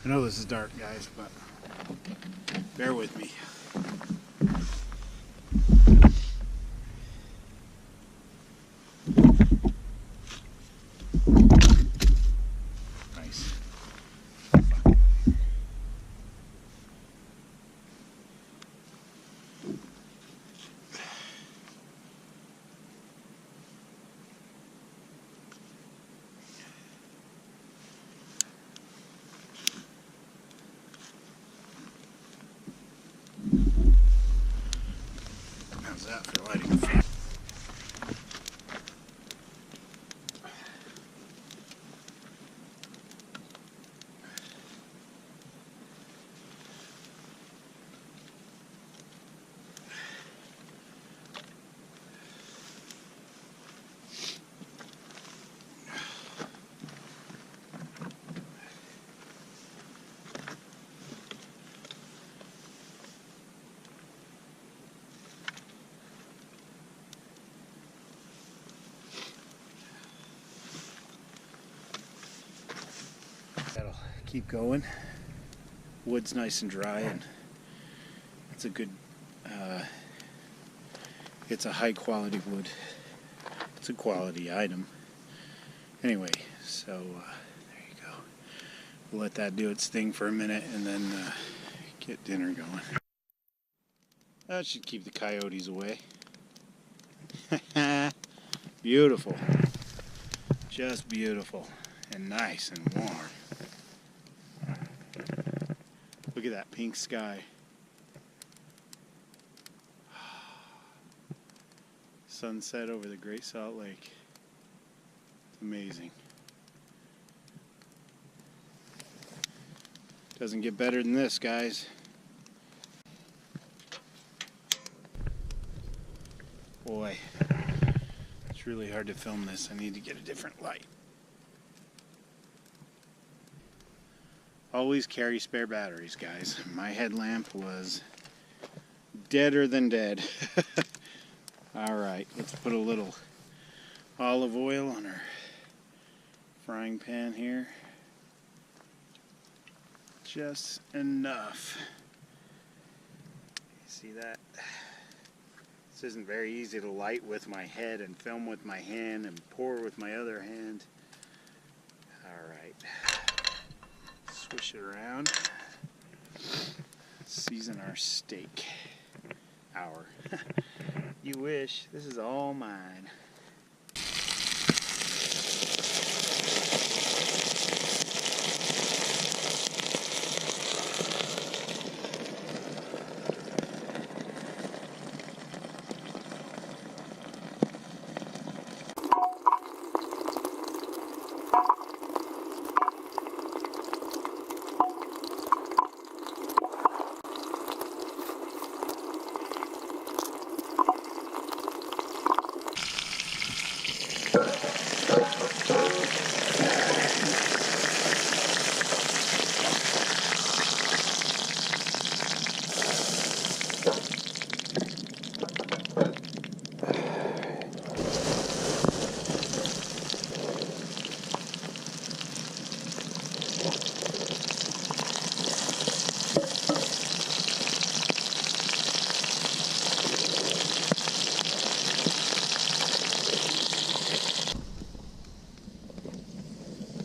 I know this is dark, guys, but bear with me. Nice. How's that for lighting the fire? That'll keep going. Wood's nice and dry, and it's a good, it's a high quality wood. It's a quality item. Anyway, so there you go. We'll let that do its thing for a minute and then get dinner going. That should keep the coyotes away. Beautiful. Just beautiful and nice and warm. Look at that pink sky. Sunset over the Great Salt Lake. It's amazing. Doesn't get better than this, guys. Boy, it's really hard to film this. I need to get a different light. Always carry spare batteries, guys. My headlamp was deader than dead. Alright, let's put a little olive oil on our frying pan here. Just enough. See that? This isn't very easy to light with my head and film with my hand and pour with my other hand. Alright. Swish it around. Season our steak. You wish. This is all mine.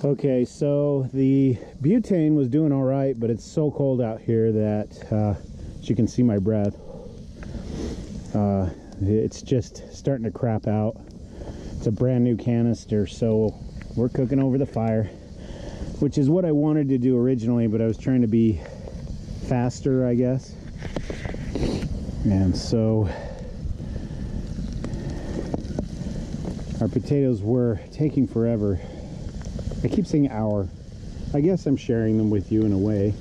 Okay, so the butane was doing all right, but it's so cold out here that as you can see my breath, it's just starting to crap out. It's a brand new canister, so we're cooking over the fire, which is what I wanted to do originally, but I was trying to be faster, I guess. And so our potatoes were taking forever. I keep saying our. I guess I'm sharing them with you in a way,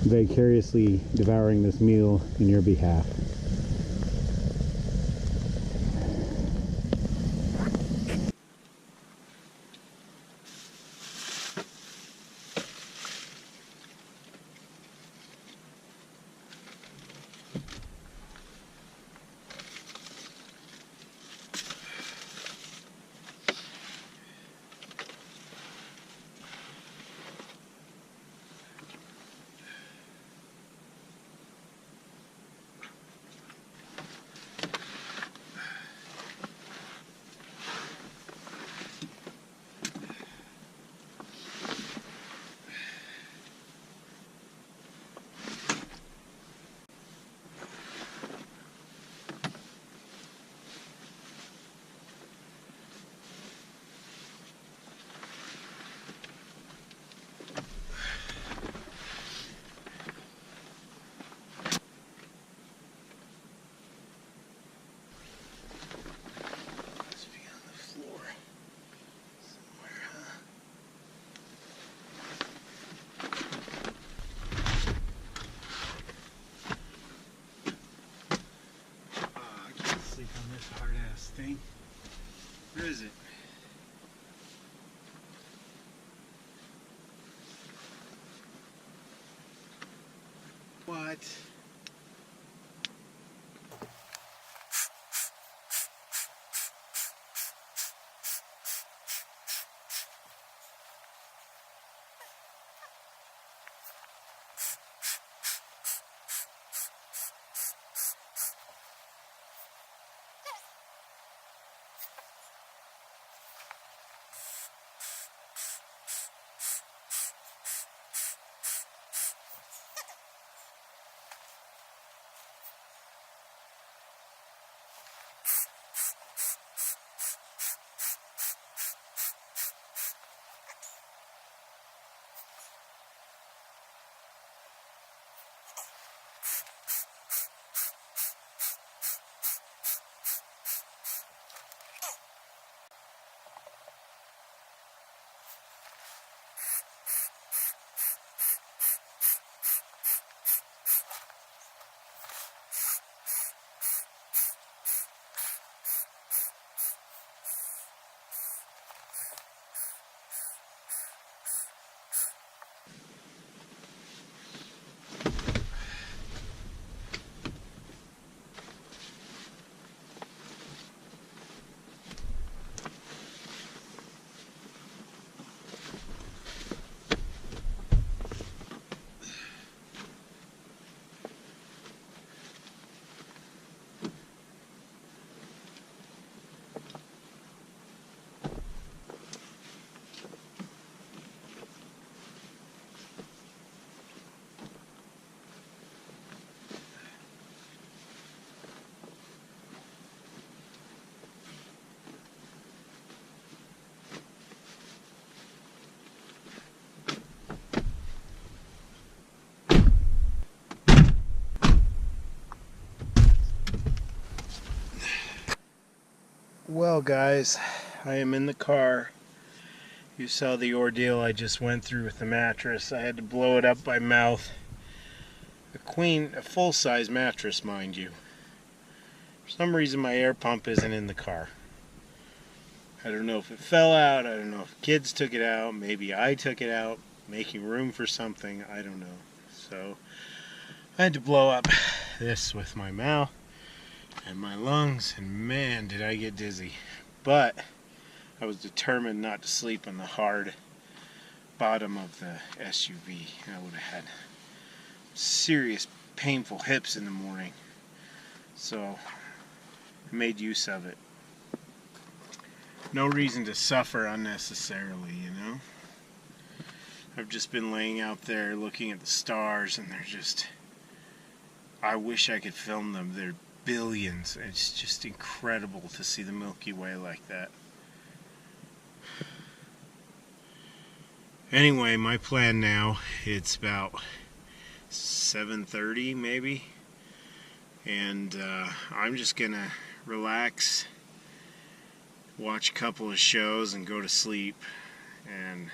vicariously devouring this meal in your behalf. What? Well, guys, I am in the car. You saw the ordeal I just went through with the mattress. I had to blow it up by mouth. A full-size mattress, mind you. For some reason, my air pump isn't in the car. I don't know if it fell out. I don't know if kids took it out. Maybe I took it out, making room for something. I don't know. So I had to blow up this with my mouth and my lungs, and man, did I get dizzy. But I was determined not to sleep on the hard bottom of the SUV. I would have had serious painful hips in the morning. So I made use of it. No reason to suffer unnecessarily, you know? I've just been laying out there looking at the stars, and they're just, I wish I could film them. They're billions. It's just incredible to see the Milky Way like that. Anyway, my plan now, it's about 7:30 maybe, and I'm just gonna relax, watch a couple of shows and go to sleep, and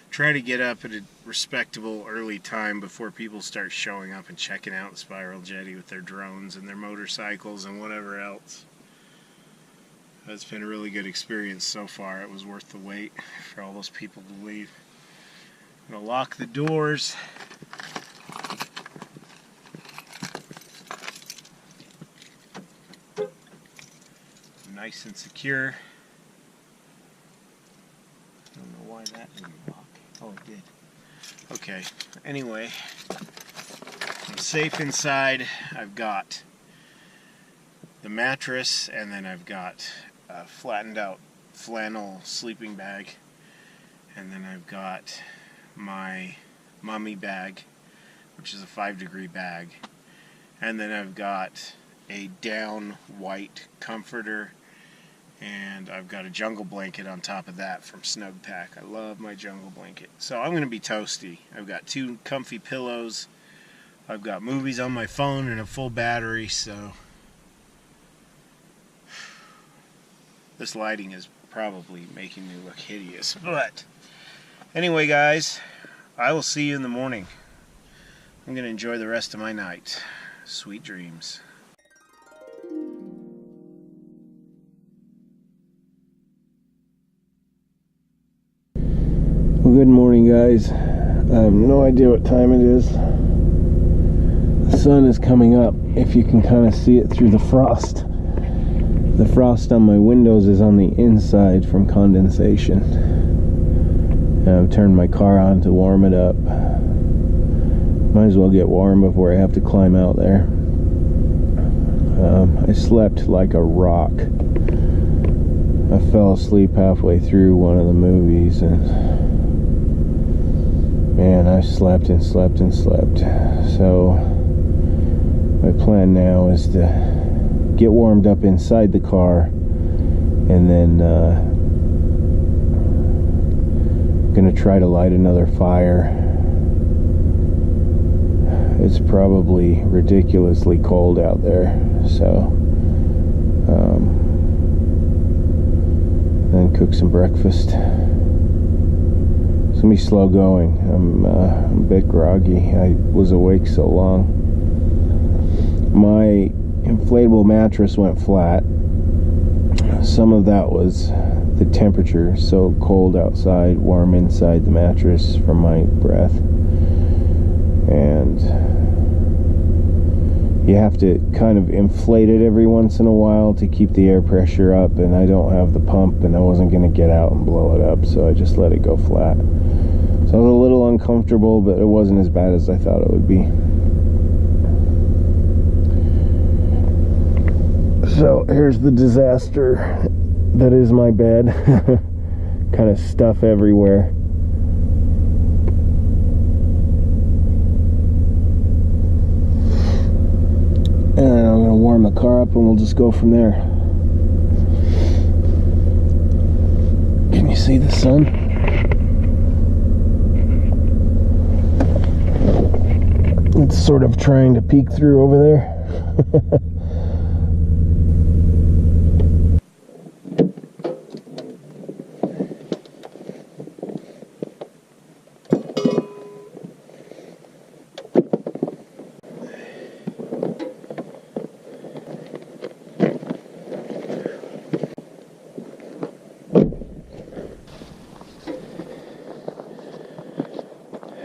try to get up at a respectable early time before people start showing up and checking out the Spiral Jetty with their drones and their motorcycles and whatever else. That's been a really good experience so far. It was worth the wait for all those people to leave. I'm going to lock the doors. Nice and secure. I don't know why that didn't lock. Oh, it did. Okay, anyway, I'm safe inside. I've got the mattress, and then I've got a flattened out flannel sleeping bag, and then I've got my mummy bag, which is a 5-degree bag, and then I've got a down white comforter, and I've got a jungle blanket on top of that from Snug Pack. I love my jungle blanket. So I'm going to be toasty. I've got 2 comfy pillows. I've got movies on my phone and a full battery, so this lighting is probably making me look hideous. But anyway, guys, I will see you in the morning. I'm going to enjoy the rest of my night. Sweet dreams. Well, good morning, guys. I have no idea what time it is. sun is coming up, if you can kind of see it through the frost. The frost on my windows is on the inside from condensation. And I've turned my car on to warm it up. Might as well get warm before I have to climb out there. I slept like a rock. I fell asleep halfway through one of the movies, and man, I slept and slept and slept. So my plan now is to get warmed up inside the car, and then gonna try to light another fire. It's probably ridiculously cold out there, so then cook some breakfast. It's gonna be slow going. I'm a bit groggy. I was awake so long. My inflatable mattress went flat. Some of that was the temperature, so cold outside, warm inside the mattress from my breath. And you have to kind of inflate it every once in a while to keep the air pressure up, and I don't have the pump, and I wasn't going to get out and blow it up, so I just let it go flat. So I was a little uncomfortable, but it wasn't as bad as I thought it would be. So here's the disaster that is my bed. Kind of stuff everywhere. And I'm going to warm the car up and we'll just go from there. Can you see the sun? It's sort of trying to peek through over there.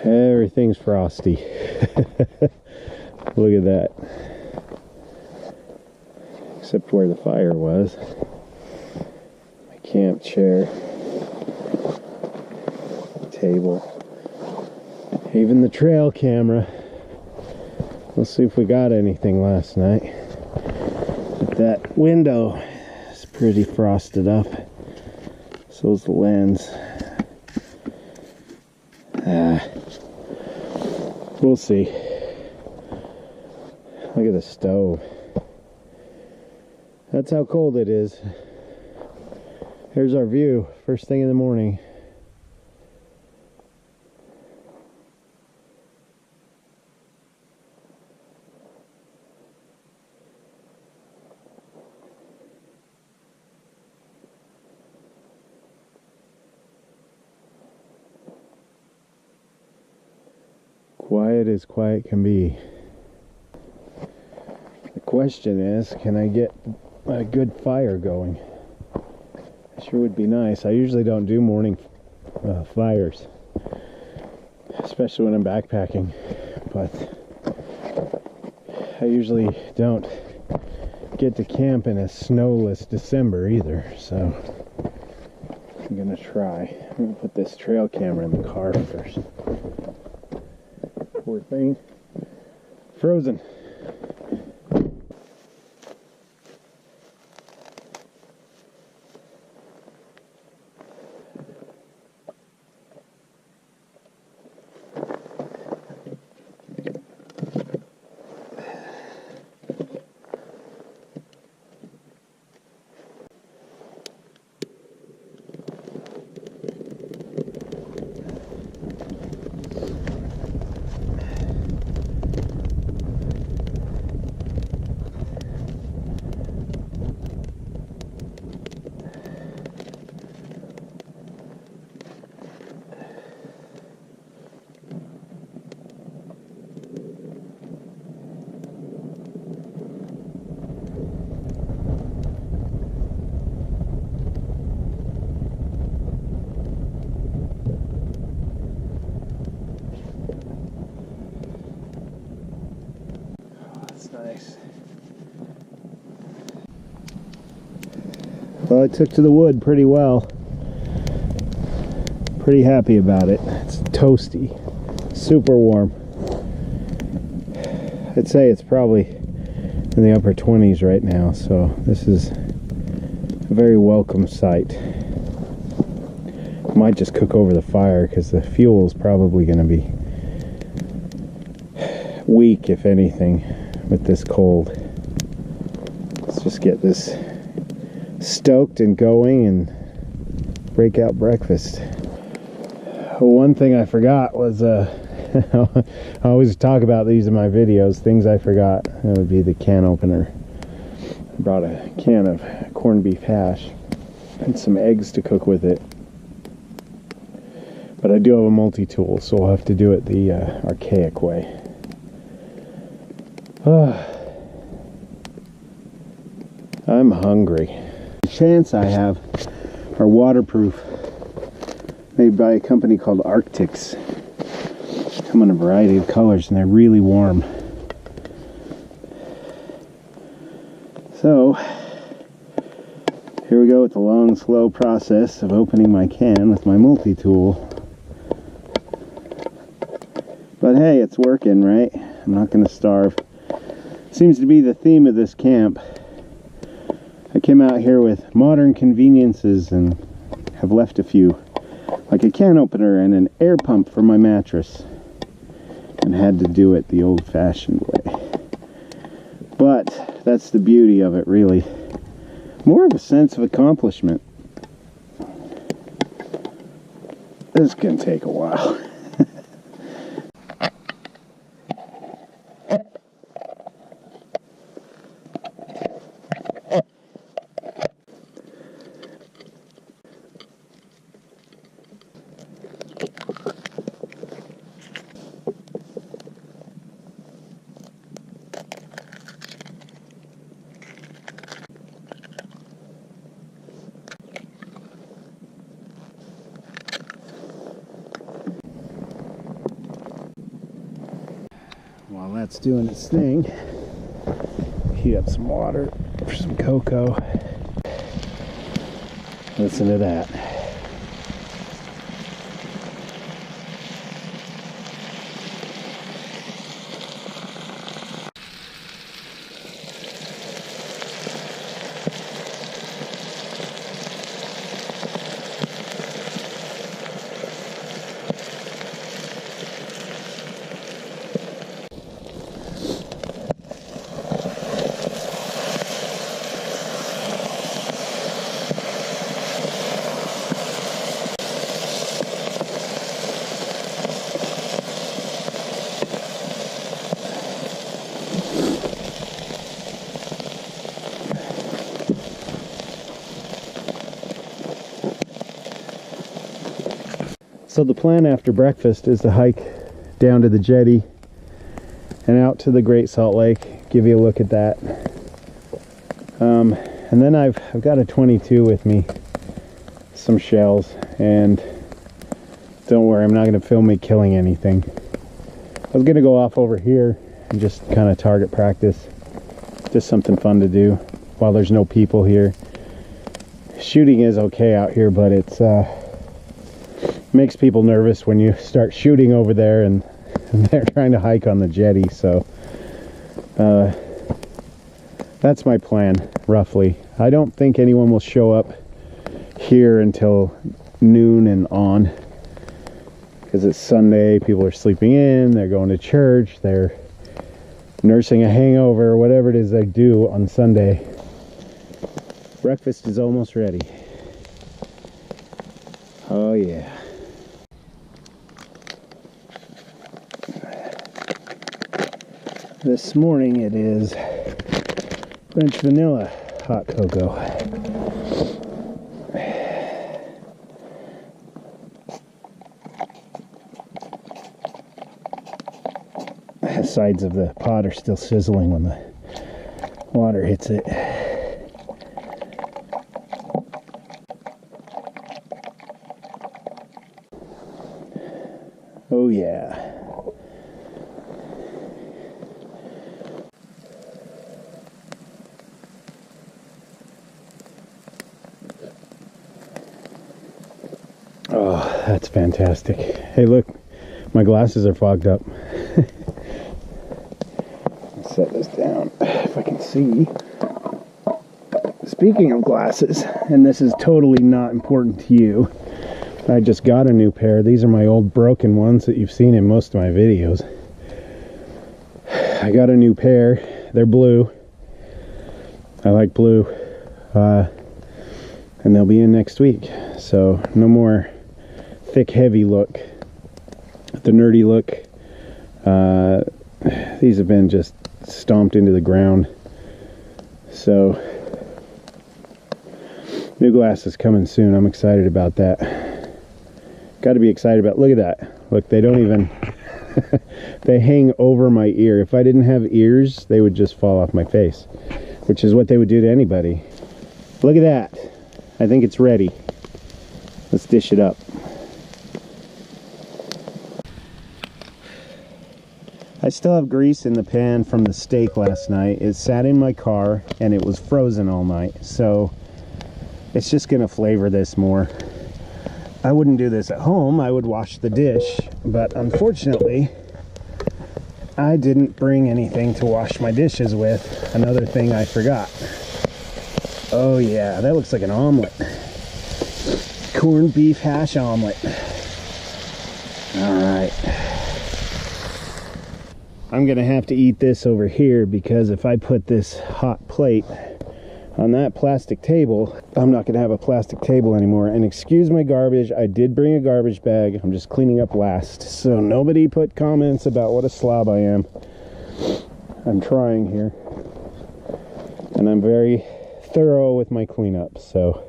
Everything's frosty. Look at that. Except where the fire was. My camp chair. Table. Even the trail camera. Let's see if we got anything last night. But that window is pretty frosted up. So is the lens. We'll see. Look at the stove. That's how cold it is. Here's our view, first thing in the morning. Quiet as quiet can be. The question is, can I get a good fire going? It sure would be nice. I usually don't do morning fires, especially when I'm backpacking, but I usually don't get to camp in a snowless December either, so I'm gonna try. I'm gonna put this trail camera in the car first. Poor thing. Frozen. Well, I took to the wood pretty well. Pretty happy about it. It's toasty, super warm. I'd say it's probably in the upper 20s right now, so this is a very welcome sight. Might just cook over the fire because the fuel is probably going to be weak, if anything, with this cold. Let's just get this stoked and going and break out breakfast. One thing I forgot was I always talk about these in my videos, things I forgot. That would be the can opener. I brought a can of corned beef hash and some eggs to cook with it. But I do have a multi-tool, so we'll have to do it the archaic way. I'm hungry. The chants I have are waterproof, made by a company called Arctics. Come in a variety of colors and they're really warm. So here we go with the long, slow process of opening my can with my multi-tool. But hey, it's working, right? I'm not going to starve. Seems to be the theme of this camp. I came out here with modern conveniences and have left a few, like a can opener and an air pump for my mattress, and had to do it the old-fashioned way. But that's the beauty of it, really. More of a sense of accomplishment. This can take a while. While that's doing its thing, heat up some water for some cocoa. Listen to that. So the plan after breakfast is to hike down to the jetty and out to the Great Salt Lake, give you a look at that. And then I've got a 22 with me, some shells, and don't worry, I'm not going to film me killing anything. I was going to go off over here and just kind of target practice, just something fun to do while there's no people here. Shooting is okay out here, but it's makes people nervous when you start shooting over there and they're trying to hike on the jetty. So that's my plan, roughly. I don't think anyone will show up here until noon and on, because it's Sunday. People are sleeping in, they're going to church, they're nursing a hangover, whatever it is they do on Sunday. Breakfast is almost ready. Oh yeah. This morning it is French vanilla hot cocoa. The sides of the pot are still sizzling when the water hits it. Oh yeah. Oh, that's fantastic. Hey, look, my glasses are fogged up. Let's set this down if I can see. Speaking of glasses, and this is totally not important to you, I just got a new pair. These are my old broken ones that you've seen in most of my videos. I got a new pair. They're blue. I like blue. And they'll be in next week. So no more thick, heavy look. The nerdy look. These have been just stomped into the ground. So new glasses coming soon. I'm excited about that. Got to be excited about. Look at that. Look, they don't even. They hang over my ear. If I didn't have ears, they would just fall off my face, which is what they would do to anybody. Look at that. I think it's ready. Let's dish it up. I still have grease in the pan from the steak last night. It sat in my car and it was frozen all night, so it's just gonna flavor this more. I wouldn't do this at home. I would wash the dish, but unfortunately I didn't bring anything to wash my dishes with. Another thing I forgot. Oh yeah, that looks like an omelet. Corned beef hash omelet. All right. I'm gonna have to eat this over here, because if I put this hot plate on that plastic table, I'm not gonna have a plastic table anymore. And excuse my garbage, I did bring a garbage bag. I'm just cleaning up last, so nobody put comments about what a slob I am. I'm trying here, and I'm very thorough with my cleanup, so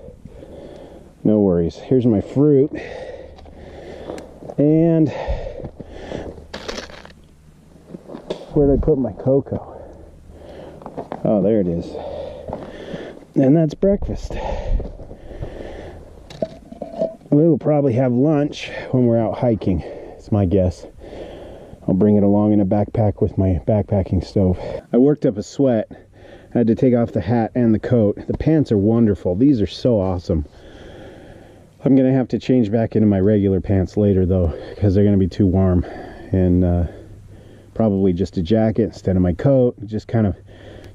no worries. Here's my fruit, and where'd I put my cocoa? Oh, there it is. And that's breakfast. We'll probably have lunch when we're out hiking. It's my guess. I'll bring it along in a backpack with my backpacking stove. I worked up a sweat. I had to take off the hat and the coat. The pants are wonderful. These are so awesome. I'm gonna have to change back into my regular pants later though, because they're gonna be too warm. And probably just a jacket instead of my coat. Just kind of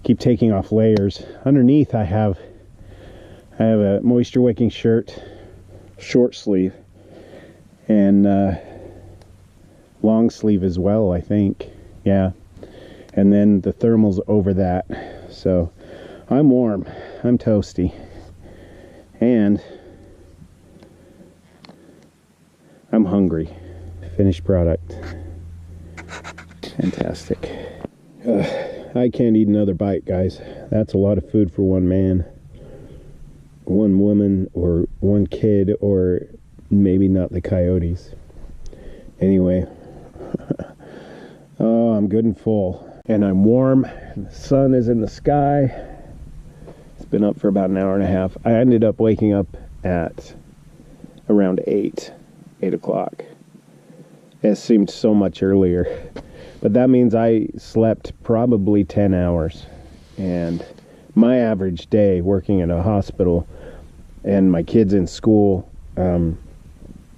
keep taking off layers. Underneath I have a moisture wicking shirt, short sleeve, and long sleeve as well, I think. Yeah. And then the thermals over that. So I'm warm, I'm toasty, and I'm hungry. Finished product. Fantastic. I can't eat another bite, guys. That's a lot of food for one man, one woman, or one kid, or maybe not the coyotes. Anyway, oh, I'm good and full, and I'm warm, and the sun is in the sky. It's been up for about an hour and a half. I ended up waking up at around 8 o'clock. It seemed so much earlier. But that means I slept probably 10 hours. And my average day working in a hospital and my kids in school, I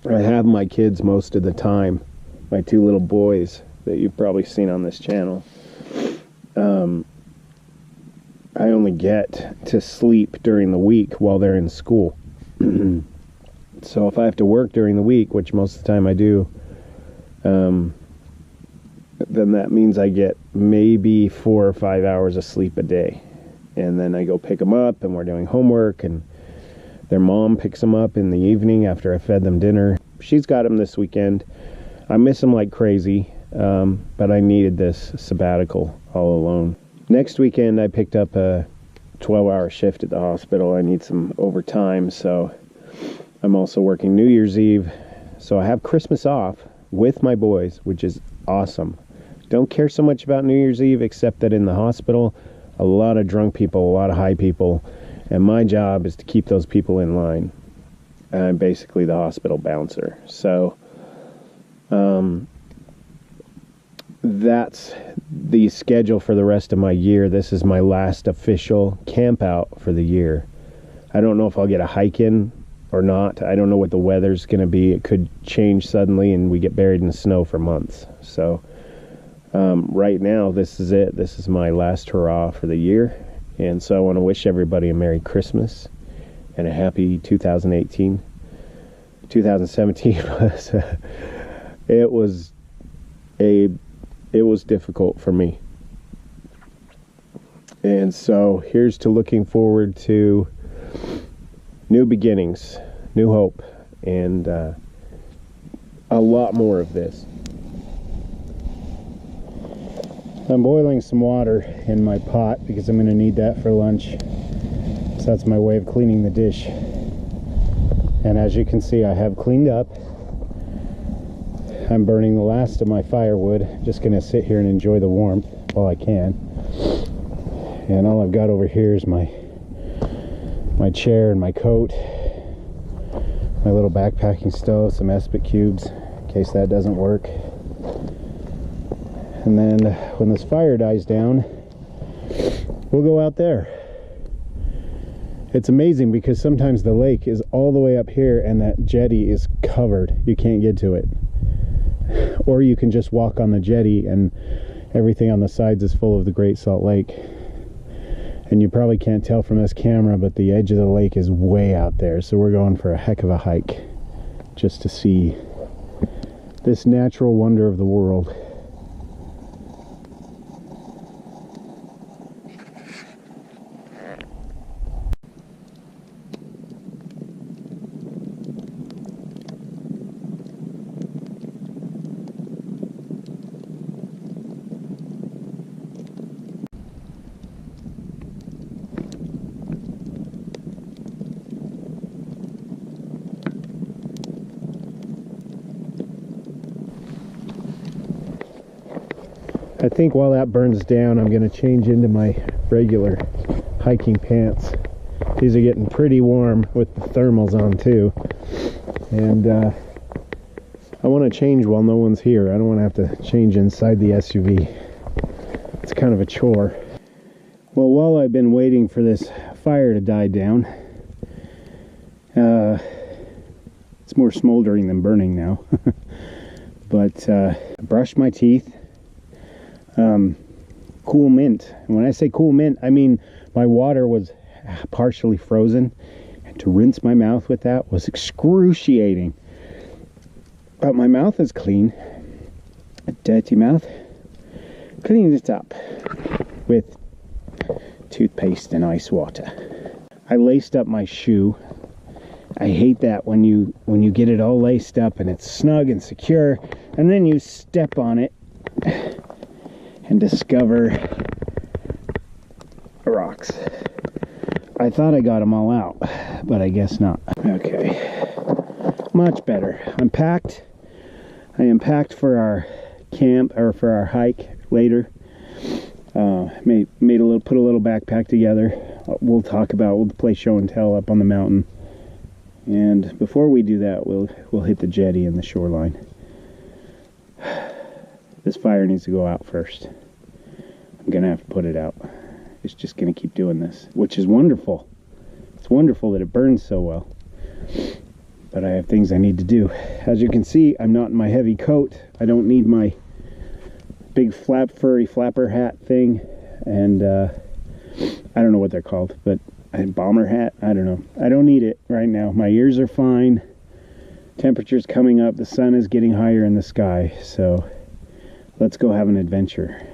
have my kids most of the time, my two little boys that you've probably seen on this channel. I only get to sleep during the week while they're in school. So if I have to work during the week, which most of the time I do, then that means I get maybe 4 or 5 hours of sleep a day. And then I go pick them up, and we're doing homework, and their mom picks them up in the evening after I fed them dinner. She's got them this weekend. I miss them like crazy, but I needed this sabbatical all alone. Next weekend I picked up a 12-hour shift at the hospital. I need some overtime, so I'm also working New Year's Eve. So I have Christmas off with my boys, which is awesome. Don't care so much about New Year's Eve, except that in the hospital, a lot of drunk people, a lot of high people, and my job is to keep those people in line. I'm basically the hospital bouncer. So that's the schedule for the rest of my year. This is my last official camp out for the year. I don't know if I'll get a hike in or not. I don't know what the weather's going to be. It could change suddenly and we get buried in the snow for months. So right now, this is it. This is my last hurrah for the year. And so I want to wish everybody a Merry Christmas and a happy 2018. 2017 was it was difficult for me. And so here's to looking forward to new beginnings, new hope, and a lot more of this. I'm boiling some water in my pot because I'm going to need that for lunch. So that's my way of cleaning the dish. And as you can see, I have cleaned up. I'm burning the last of my firewood. Just going to sit here and enjoy the warmth while I can. And all I've got over here is my chair and my coat, my little backpacking stove, some Espit cubes in case that doesn't work. And then when this fire dies down, we'll go out there. It's amazing because sometimes the lake is all the way up here and that jetty is covered. You can't get to it. Or you can just walk on the jetty and everything on the sides is full of the Great Salt Lake. And you probably can't tell from this camera, but the edge of the lake is way out there. So we're going for a heck of a hike just to see this natural wonder of the world. I think while that burns down, I'm going to change into my regular hiking pants. These are getting pretty warm with the thermals on too. And I want to change while no one's here. I don't want to have to change inside the SUV. It's kind of a chore. Well, while I've been waiting for this fire to die down, it's more smoldering than burning now. But I brushed my teeth. Cool mint. And when I say cool mint, I mean my water was partially frozen, and to rinse my mouth with that was excruciating. But my mouth is clean. A dirty mouth. Cleaned it up with toothpaste and ice water. I laced up my shoe. I hate that when you get it all laced up and it's snug and secure, and then you step on it and discover rocks. I thought I got them all out, but I guess not. Okay, much better. I'm packed. I am packed for our camp, or for our hike later. Put a little backpack together. We'll play show and tell up on the mountain. And before we do that, we'll hit the jetty and the shoreline. This fire needs to go out first. I'm gonna have to put it out. It's just gonna keep doing this, which is wonderful. It's wonderful that it burns so well. But I have things I need to do. As you can see, I'm not in my heavy coat. I don't need my big furry flapper hat thing. And I don't know what they're called, but a bomber hat? I don't know. I don't need it right now. My ears are fine. Temperature's coming up. The sun is getting higher in the sky. So let's go have an adventure.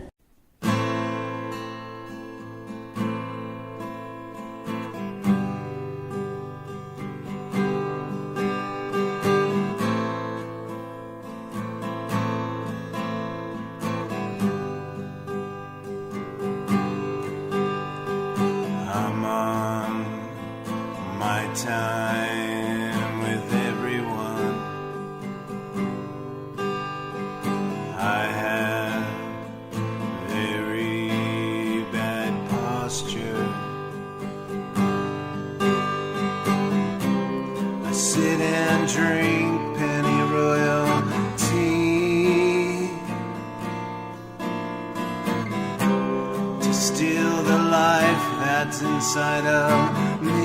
I'm on my time with everyone. I have very bad posture. I sit and drink pennyroyal tea to steal the life that's inside of me.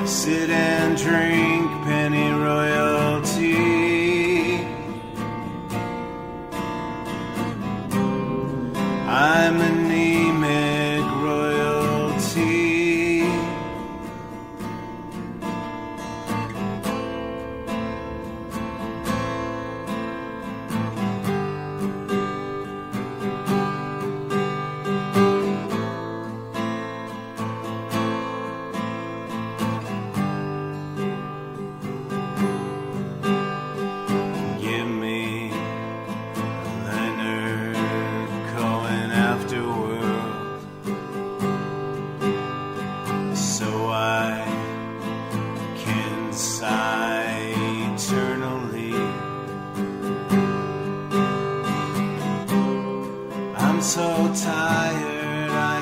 I sit and drink penny royalty. I'm anemic royalty. Give me a Leonard Cohen afterworld, so I can sigh eternally. I'm so tired I